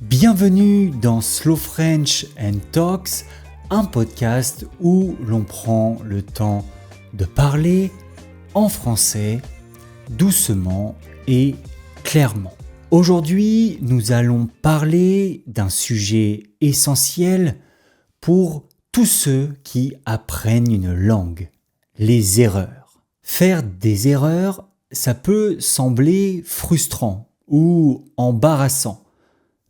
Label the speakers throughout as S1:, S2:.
S1: Bienvenue dans Slow French and Talks, un podcast où l'on prend le temps de parler en français doucement et clairement. Aujourd'hui, nous allons parler d'un sujet essentiel pour tous ceux qui apprennent une langue, les erreurs. Faire des erreurs, ça peut sembler frustrant ou embarrassant.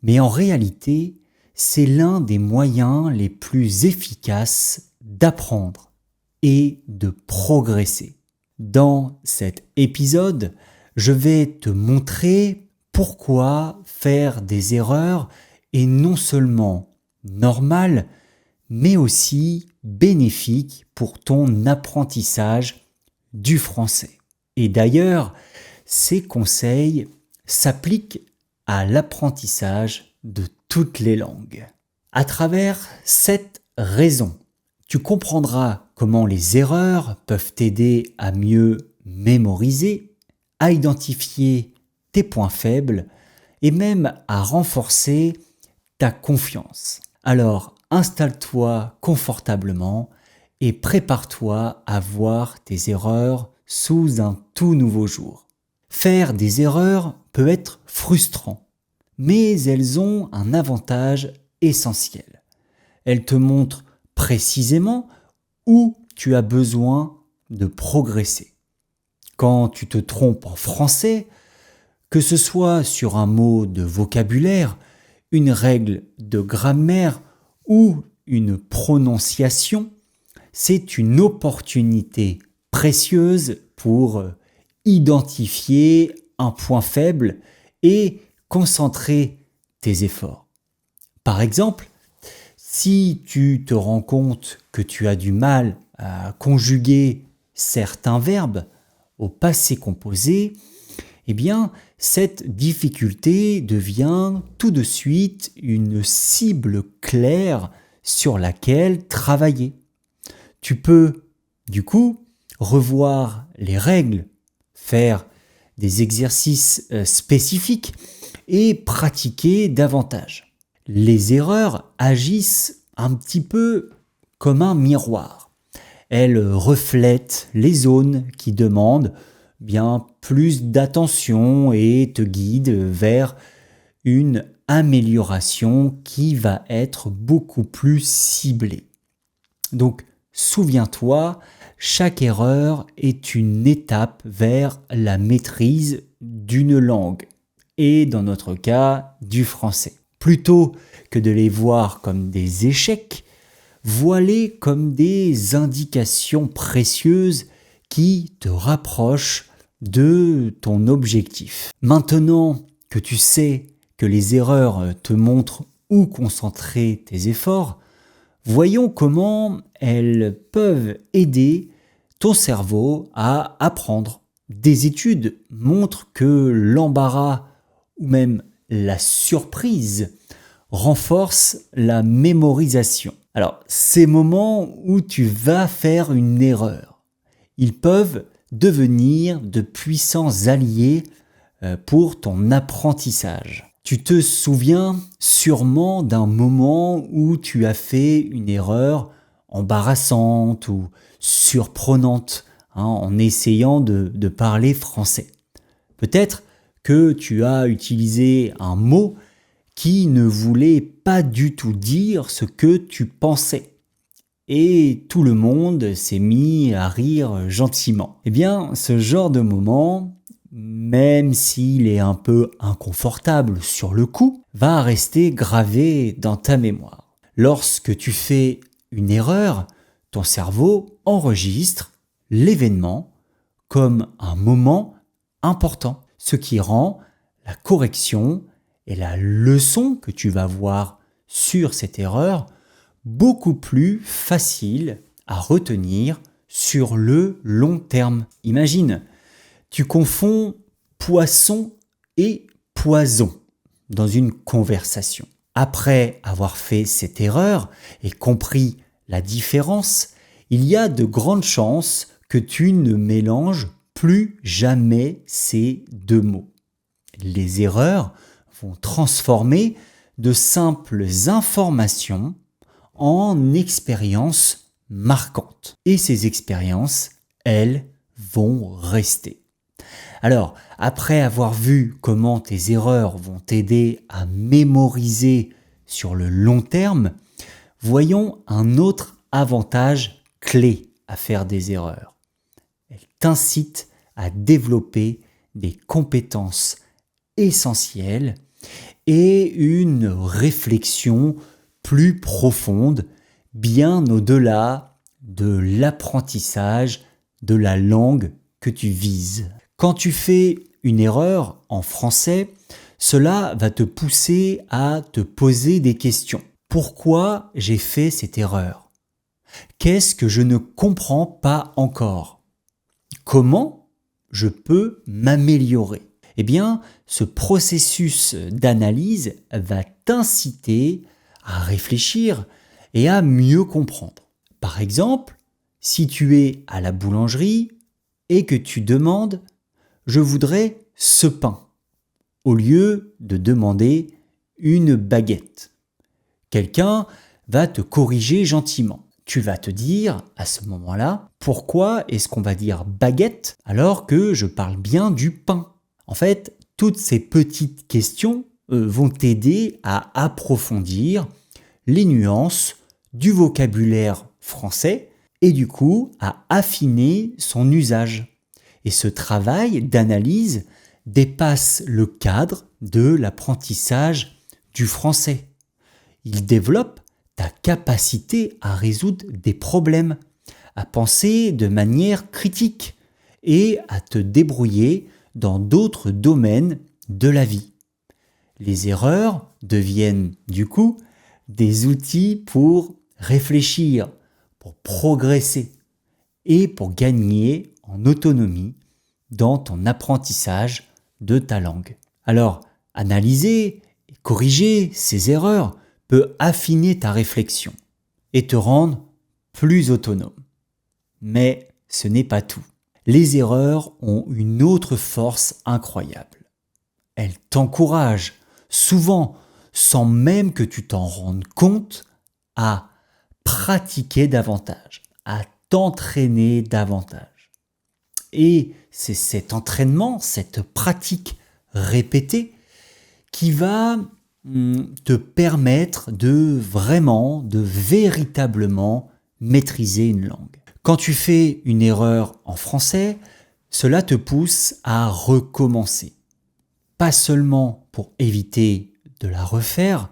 S1: Mais en réalité, c'est l'un des moyens les plus efficaces d'apprendre et de progresser. Dans cet épisode, je vais te montrer pourquoi faire des erreurs est non seulement normal, mais aussi bénéfique pour ton apprentissage du français. Et d'ailleurs, ces conseils s'appliquent à l'apprentissage de toutes les langues. À travers cette raison, tu comprendras comment les erreurs peuvent t'aider à mieux mémoriser, à identifier tes points faibles et même à renforcer ta confiance. Alors, installe-toi confortablement et prépare-toi à voir tes erreurs sous un tout nouveau jour. Faire des erreurs peut être frustrant, mais elles ont un avantage essentiel. Elles te montrent précisément où tu as besoin de progresser. Quand tu te trompes en français, que ce soit sur un mot de vocabulaire, une règle de grammaire ou une prononciation, c'est une opportunité précieuse pour identifier un point faible et concentrer tes efforts. Par exemple, si tu te rends compte que tu as du mal à conjuguer certains verbes au passé composé, eh bien, cette difficulté devient tout de suite une cible claire sur laquelle travailler. Tu peux, du coup, revoir les règles, faire des exercices spécifiques et pratiquer davantage. Les erreurs agissent un petit peu comme un miroir. Elles reflètent les zones qui demandent bien plus d'attention et te guident vers une amélioration qui va être beaucoup plus ciblée. Donc, souviens-toi, chaque erreur est une étape vers la maîtrise d'une langue, et dans notre cas, du français. Plutôt que de les voir comme des échecs, vois-les comme des indications précieuses qui te rapprochent de ton objectif. Maintenant que tu sais que les erreurs te montrent où concentrer tes efforts, voyons comment elles peuvent aider ton cerveau à apprendre. Des études montrent que l'embarras ou même la surprise renforcent la mémorisation. Alors, ces moments où tu vas faire une erreur, ils peuvent devenir de puissants alliés pour ton apprentissage. Tu te souviens sûrement d'un moment où tu as fait une erreur embarrassante ou surprenante en essayant de parler français. Peut-être que tu as utilisé un mot qui ne voulait pas du tout dire ce que tu pensais. Et tout le monde s'est mis à rire gentiment. Eh bien, ce genre de moment, même s'il est un peu inconfortable sur le coup, va rester gravé dans ta mémoire. Lorsque tu fais une erreur, ton cerveau enregistre l'événement comme un moment important, ce qui rend la correction et la leçon que tu vas voir sur cette erreur beaucoup plus facile à retenir sur le long terme. Imagine, tu confonds poisson et poison dans une conversation. Après avoir fait cette erreur et compris la différence, il y a de grandes chances que tu ne mélanges plus jamais ces deux mots. Les erreurs vont transformer de simples informations en expériences marquantes. Et ces expériences, elles, vont rester. Alors, après avoir vu comment tes erreurs vont t'aider à mémoriser sur le long terme, voyons un autre avantage clé à faire des erreurs. Elle t'incite à développer des compétences essentielles et une réflexion plus profonde, bien au-delà de l'apprentissage de la langue que tu vises. Quand tu fais une erreur en français, cela va te pousser à te poser des questions. Pourquoi j'ai fait cette erreur? Qu'est-ce que je ne comprends pas encore? Comment je peux m'améliorer? Eh bien, ce processus d'analyse va t'inciter à réfléchir et à mieux comprendre. Par exemple, si tu es à la boulangerie et que tu demandes « je voudrais ce pain » au lieu de demander une baguette. Quelqu'un va te corriger gentiment. Tu vas te dire à ce moment-là, pourquoi est-ce qu'on va dire baguette alors que je parle bien du pain? En fait, toutes ces petites questions vont t'aider à approfondir les nuances du vocabulaire français et du coup à affiner son usage. Et ce travail d'analyse dépasse le cadre de l'apprentissage du français. Il développe ta capacité à résoudre des problèmes, à penser de manière critique et à te débrouiller dans d'autres domaines de la vie. Les erreurs deviennent du coup des outils pour réfléchir, pour progresser et pour gagner en autonomie dans ton apprentissage de ta langue. Alors, analyser et corriger ces erreurs peut affiner ta réflexion et te rendre plus autonome. Mais ce n'est pas tout. Les erreurs ont une autre force incroyable. Elles t'encouragent, souvent sans même que tu t'en rendes compte, à pratiquer davantage, à t'entraîner davantage. Et c'est cet entraînement, cette pratique répétée qui va te permettre de véritablement maîtriser une langue. Quand tu fais une erreur en français, cela te pousse à recommencer. Pas seulement pour éviter de la refaire,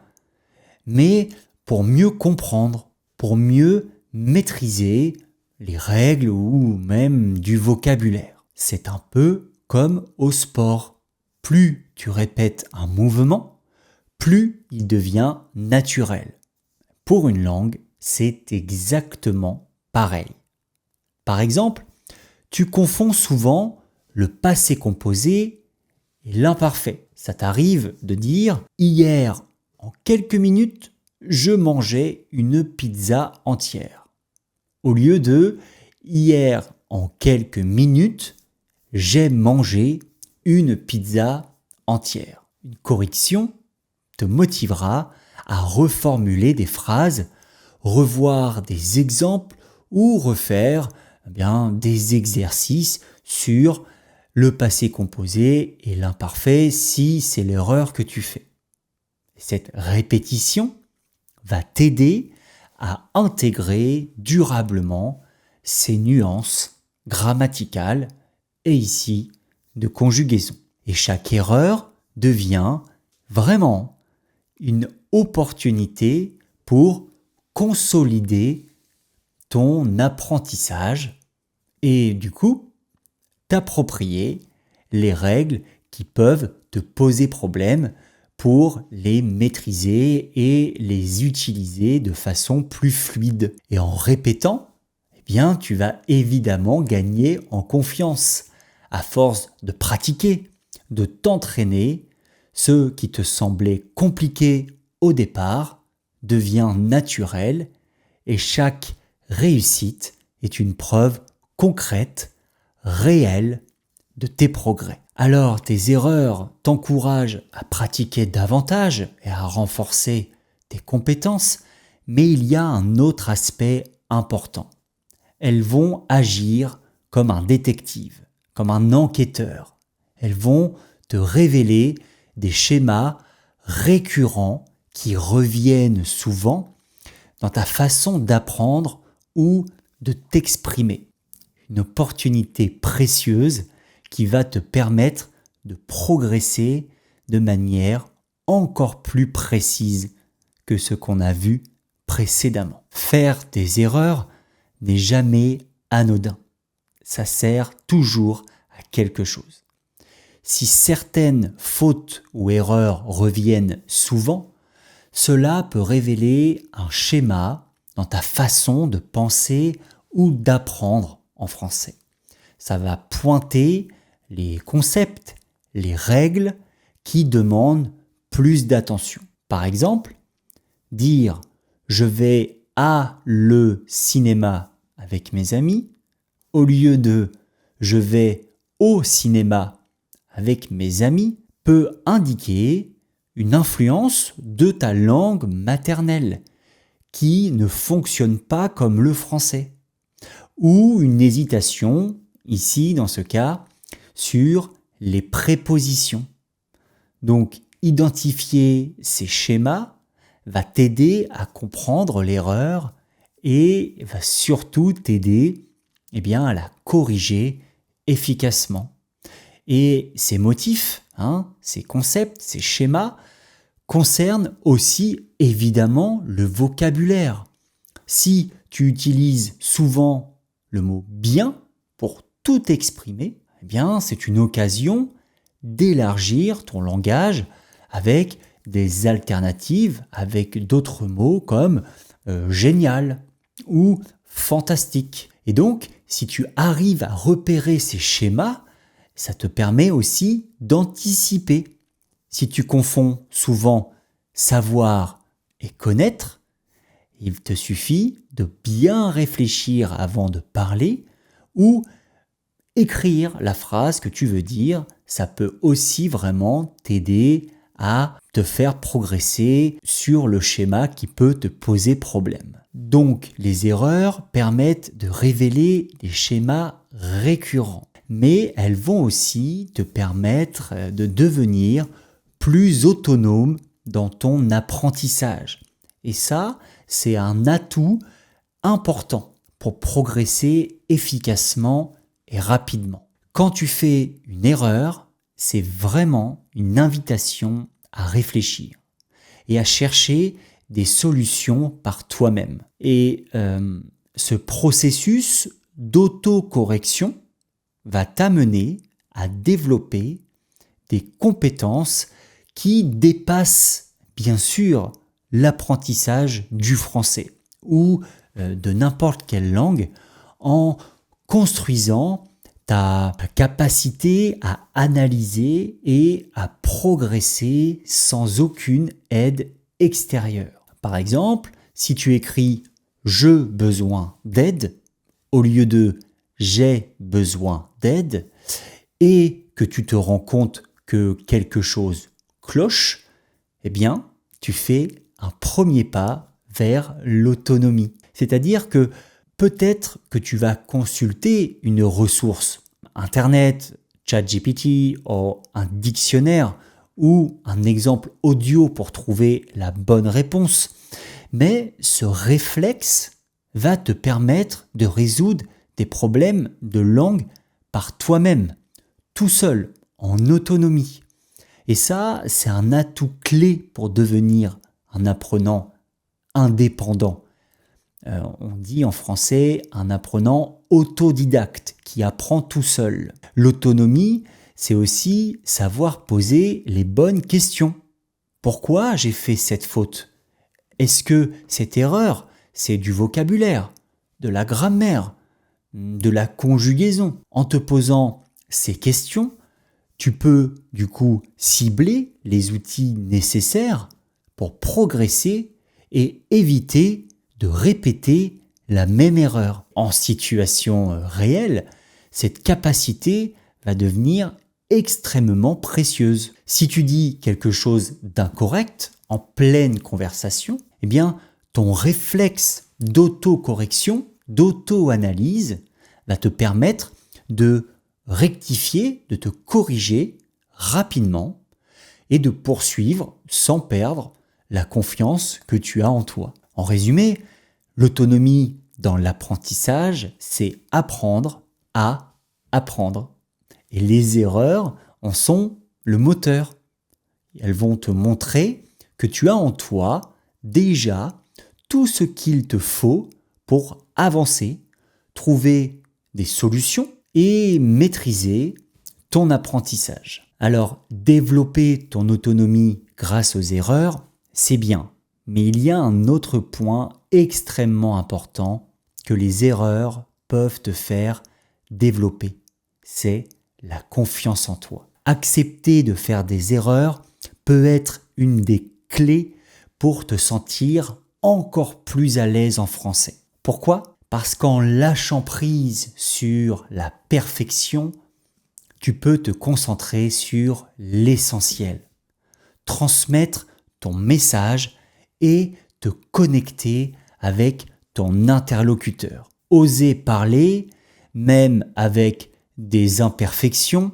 S1: mais pour mieux comprendre, pour mieux maîtriser les règles ou même du vocabulaire. C'est un peu comme au sport. Plus tu répètes un mouvement, plus il devient naturel. Pour une langue, c'est exactement pareil. Par exemple, tu confonds souvent le passé composé et l'imparfait. Ça t'arrive de dire « Hier, en quelques minutes, je mangeais une pizza entière » au lieu de « Hier, en quelques minutes, j'ai mangé une pizza entière ». Une correction te motivera à reformuler des phrases, revoir des exemples ou refaire des exercices sur le passé composé et l'imparfait si c'est l'erreur que tu fais. Cette répétition va t'aider à intégrer durablement ces nuances grammaticales et ici de conjugaison. Et chaque erreur devient vraiment une opportunité pour consolider ton apprentissage et du coup t'approprier les règles qui peuvent te poser problème pour les maîtriser et les utiliser de façon plus fluide. Et en répétant, tu vas évidemment gagner en confiance. À force de pratiquer, de t'entraîner, ce qui te semblait compliqué au départ devient naturel et chaque réussite est une preuve concrète, réelle, de tes progrès. Alors tes erreurs t'encouragent à pratiquer davantage et à renforcer tes compétences, mais il y a un autre aspect important. Elles vont agir comme un détective, comme un enquêteur. Elles vont te révéler des schémas récurrents qui reviennent souvent dans ta façon d'apprendre ou de t'exprimer. Une opportunité précieuse qui va te permettre de progresser de manière encore plus précise que ce qu'on a vu précédemment. Faire des erreurs n'est jamais anodin. Ça sert toujours à quelque chose. Si certaines fautes ou erreurs reviennent souvent, cela peut révéler un schéma dans ta façon de penser ou d'apprendre en français. Ça va pointer les concepts, les règles qui demandent plus d'attention. Par exemple, dire « je vais à le cinéma avec mes amis » au lieu de « je vais au cinéma avec mes amis » peut indiquer une influence de ta langue maternelle qui ne fonctionne pas comme le français, ou une hésitation, ici dans ce cas, sur les prépositions. Donc, identifier ces schémas va t'aider à comprendre l'erreur et va surtout t'aider à la corriger efficacement. Et ces motifs, ces concepts, ces schémas concernent aussi évidemment le vocabulaire. Si tu utilises souvent le mot bien pour tout exprimer, c'est une occasion d'élargir ton langage avec des alternatives, avec d'autres mots comme génial ou fantastique. Et donc, si tu arrives à repérer ces schémas, ça te permet aussi d'anticiper. Si tu confonds souvent savoir et connaître, il te suffit de bien réfléchir avant de parler ou écrire la phrase que tu veux dire. Ça peut aussi vraiment t'aider à te faire progresser sur le schéma qui peut te poser problème. Donc, les erreurs permettent de révéler des schémas récurrents, mais elles vont aussi te permettre de devenir plus autonome dans ton apprentissage. Et ça, c'est un atout important pour progresser efficacement et rapidement. Quand tu fais une erreur, c'est vraiment une invitation à réfléchir et à chercher des solutions par toi-même. Et ce processus d'autocorrection va t'amener à développer des compétences qui dépassent bien sûr l'apprentissage du français ou de n'importe quelle langue en construisant ta capacité à analyser et à progresser sans aucune aide extérieure. Par exemple, si tu écris « je besoin d'aide » au lieu de « j'ai besoin d'aide » et que tu te rends compte que quelque chose cloche, tu fais un premier pas vers l'autonomie. C'est-à-dire que peut-être que tu vas consulter une ressource, Internet, ChatGPT ou un dictionnaire ou un exemple audio pour trouver la bonne réponse. Mais ce réflexe va te permettre de résoudre des problèmes de langue par toi-même, tout seul, en autonomie. Et ça, c'est un atout clé pour devenir un apprenant indépendant. On dit en français un apprenant autodidacte qui apprend tout seul. L'autonomie, c'est aussi savoir poser les bonnes questions. Pourquoi j'ai fait cette faute ? Est-ce que cette erreur, c'est du vocabulaire, de la grammaire, de la conjugaison ? En te posant ces questions, tu peux du coup cibler les outils nécessaires pour progresser et éviter de répéter la même erreur. En situation réelle, cette capacité va devenir extrêmement précieuse. Si tu dis quelque chose d'incorrect en pleine conversation, eh bien, ton réflexe d'autocorrection, d'auto-analyse va te permettre de rectifier, de te corriger rapidement et de poursuivre sans perdre la confiance que tu as en toi. En résumé, l'autonomie dans l'apprentissage, c'est apprendre à apprendre. Et les erreurs en sont le moteur. Elles vont te montrer que tu as en toi déjà tout ce qu'il te faut pour avancer, trouver des solutions et maîtriser ton apprentissage. Alors, développer ton autonomie grâce aux erreurs, c'est bien. Mais il y a un autre point extrêmement important que les erreurs peuvent te faire développer. C'est la confiance en toi. Accepter de faire des erreurs peut être une des clés pour te sentir encore plus à l'aise en français. Pourquoi ? Parce qu'en lâchant prise sur la perfection, tu peux te concentrer sur l'essentiel. Transmettre ton message et te connecter avec ton interlocuteur. Oser parler, même avec des imperfections,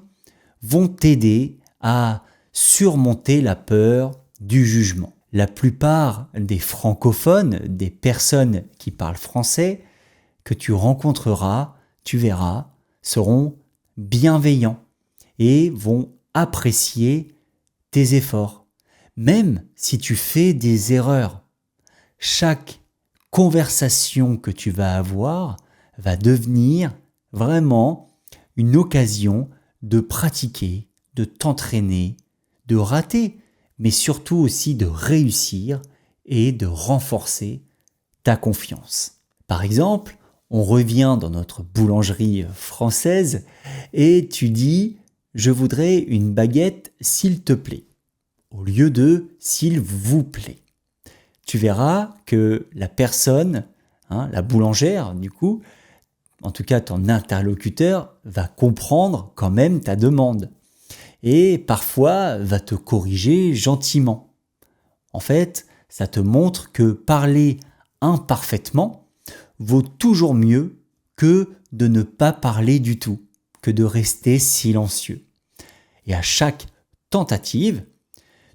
S1: vont t'aider à surmonter la peur du jugement. La plupart des francophones, des personnes qui parlent français, que tu rencontreras, tu verras, seront bienveillants et vont apprécier tes efforts. Même si tu fais des erreurs, chaque conversation que tu vas avoir va devenir vraiment une occasion de pratiquer, de t'entraîner, de rater, mais surtout aussi de réussir et de renforcer ta confiance. Par exemple, on revient dans notre boulangerie française et tu dis « Je voudrais une baguette s'il te plaît » au lieu de « s'il vous plaît ». Tu verras que la personne, la boulangère du coup, en tout cas ton interlocuteur, va comprendre quand même ta demande et parfois va te corriger gentiment. En fait, ça te montre que parler imparfaitement vaut toujours mieux que de ne pas parler du tout, que de rester silencieux. Et à chaque tentative,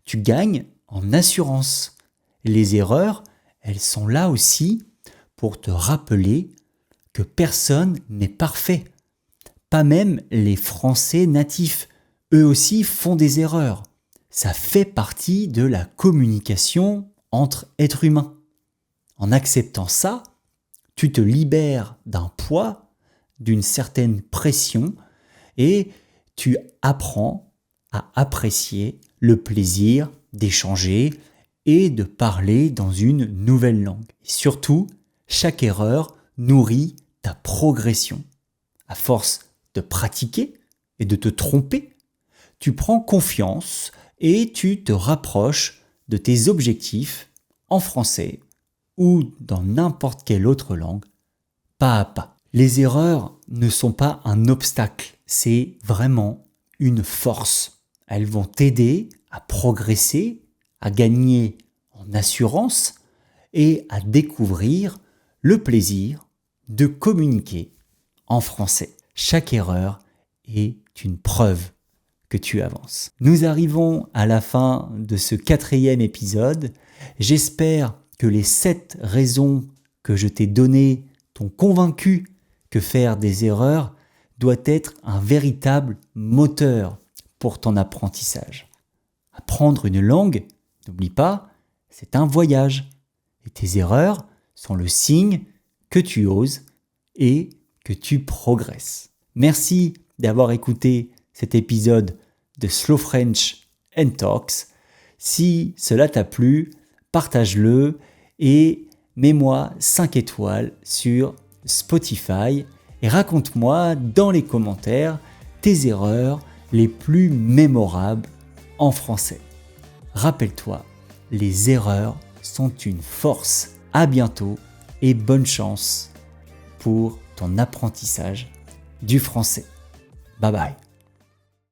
S1: tu gagnes en assurance. Les erreurs, elles sont là aussi pour te rappeler que personne n'est parfait. Pas même les Français natifs. Eux aussi font des erreurs. Ça fait partie de la communication entre êtres humains. En acceptant ça, tu te libères d'un poids, d'une certaine pression et tu apprends à apprécier le plaisir d'échanger et de parler dans une nouvelle langue. Et surtout, chaque erreur nourrit ta progression. À force de pratiquer et de te tromper, tu prends confiance et tu te rapproches de tes objectifs en français ou dans n'importe quelle autre langue, pas à pas. Les erreurs ne sont pas un obstacle, c'est vraiment une force. Elles vont t'aider à progresser, à gagner en assurance et à découvrir le plaisir de communiquer en français. Chaque erreur est une preuve que tu avances. Nous arrivons à la fin de ce 4e épisode. J'espère que les 7 raisons que je t'ai données t'ont convaincu que faire des erreurs doit être un véritable moteur pour ton apprentissage. Apprendre une langue, n'oublie pas, c'est un voyage. Et tes erreurs sont le signe que tu oses et que tu progresses. Merci d'avoir écouté cet épisode de Slow French and Talks. Si cela t'a plu, partage-le et mets-moi 5 étoiles sur Spotify et raconte-moi dans les commentaires tes erreurs les plus mémorables en français. Rappelle-toi, les erreurs sont une force. À bientôt et bonne chance pour ton apprentissage du français. Bye bye.